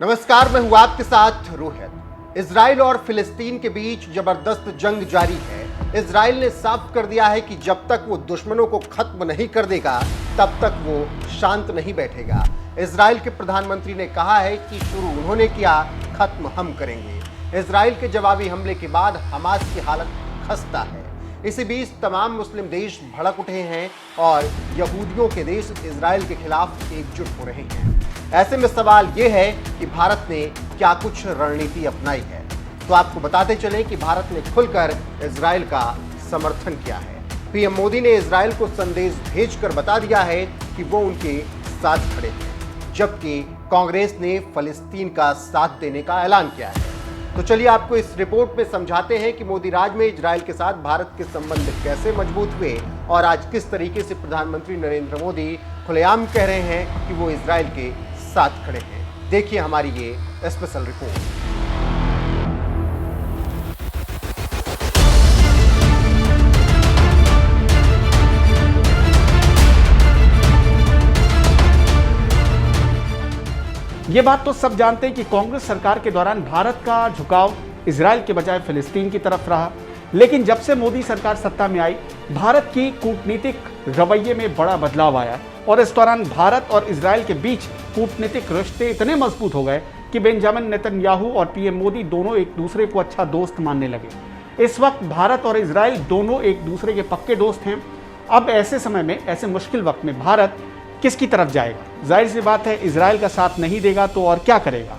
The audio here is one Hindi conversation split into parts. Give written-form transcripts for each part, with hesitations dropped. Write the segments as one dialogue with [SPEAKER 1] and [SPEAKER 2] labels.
[SPEAKER 1] नमस्कार, मैं हूं आपके साथ रोहित। इजराइल और फिलिस्तीन के बीच जबरदस्त जंग जारी है। इजराइल ने साफ कर दिया है कि जब तक वो दुश्मनों को खत्म नहीं कर देगा तब तक वो शांत नहीं बैठेगा। इजराइल के प्रधानमंत्री ने कहा है कि शुरू उन्होंने किया, खत्म हम करेंगे। इजराइल के जवाबी हमले के बाद हमास की हालत खस्ता है। इसी बीच तमाम मुस्लिम देश भड़क उठे हैं और यहूदियों के देश इजराइल के खिलाफ एकजुट हो रहे हैं। ऐसे में सवाल यह है कि भारत ने क्या कुछ रणनीति अपनाई है। तो आपको बताते चलें कि भारत ने खुलकर इजराइल का समर्थन किया है। पीएम मोदी ने इजराइल को संदेश भेजकर बता दिया है कि वो उनके साथ खड़े हैं, जबकि कांग्रेस ने फिलिस्तीन का साथ देने का ऐलान किया है। तो चलिए आपको इस रिपोर्ट में समझाते हैं कि मोदी राज में इजराइल के साथ भारत के संबंध कैसे मजबूत हुए और आज किस तरीके से प्रधानमंत्री नरेंद्र मोदी खुलेआम कह रहे हैं कि वो इजराइल के साथ खड़े हैं। देखिए हमारी ये स्पेशल रिपोर्ट।
[SPEAKER 2] ये बात तो सब जानते हैं कि कांग्रेस सरकार के दौरान भारत का झुकाव इजराइल के बजाय फिलिस्तीन की तरफ रहा, लेकिन जब से मोदी सरकार सत्ता में आई, भारत की कूटनीतिक रवैये में बड़ा बदलाव आया और इस दौरान भारत और इजराइल के बीच कूटनीतिक रिश्ते इतने मजबूत हो गए कि बेंजामिन नेतन्याहू और पीएम मोदी दोनों एक दूसरे को अच्छा दोस्त मानने लगे। इस वक्त भारत और इजराइल दोनों एक दूसरे के पक्के दोस्त हैं। अब ऐसे समय में, ऐसे मुश्किल वक्त में भारत किसकी तरफ जाएगा? जाहिर सी बात है, इजराइल का साथ नहीं देगा तो और क्या करेगा?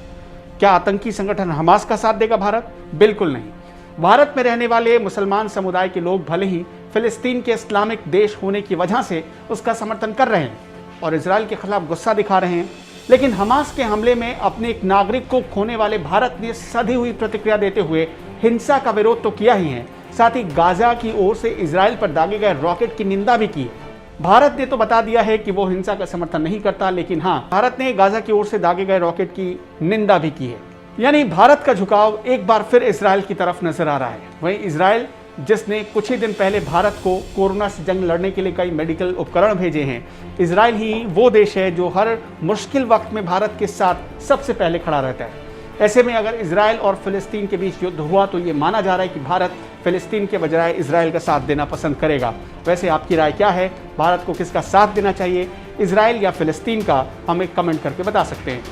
[SPEAKER 2] क्या आतंकी संगठन हमास का साथ देगा भारत? बिल्कुल नहीं। भारत में रहने वाले मुसलमान समुदाय के लोग भले ही फिलिस्तीन के इस्लामिक देश होने की वजह से उसका समर्थन कर रहे हैं और इजराइल के खिलाफ गुस्सा दिखा रहे हैं, लेकिन हमास के हमले में अपने एक नागरिक को खोने वाले भारत ने सधी हुई प्रतिक्रिया देते हुए हिंसा का विरोध तो किया ही है, साथ ही गाजा की ओर से इजराइल पर दागे गए रॉकेट की निंदा भी की है। भारत ने तो बता दिया है कि वो हिंसा का समर्थन नहीं करता, लेकिन हाँ, भारत ने गाजा की ओर से दागे गए रॉकेट की निंदा भी की है। यानी भारत का झुकाव एक बार फिर इजराइल की तरफ नजर आ रहा है। वहीं इजराइल, जिसने कुछ ही दिन पहले भारत को कोरोना से जंग लड़ने के लिए कई मेडिकल उपकरण भेजे हैं, इजराइल ही वो देश है जो हर मुश्किल वक्त में भारत के साथ सबसे पहले खड़ा रहता है। ऐसे में अगर इजराइल और फिलिस्तीन के बीच युद्ध हुआ तो ये माना जा रहा है कि भारत फिलिस्तीन के बजाय इजराइल का साथ देना पसंद करेगा। वैसे आपकी राय क्या है? भारत को किसका साथ देना चाहिए, इजराइल या फिलिस्तीन का? हमें कमेंट करके बता सकते हैं।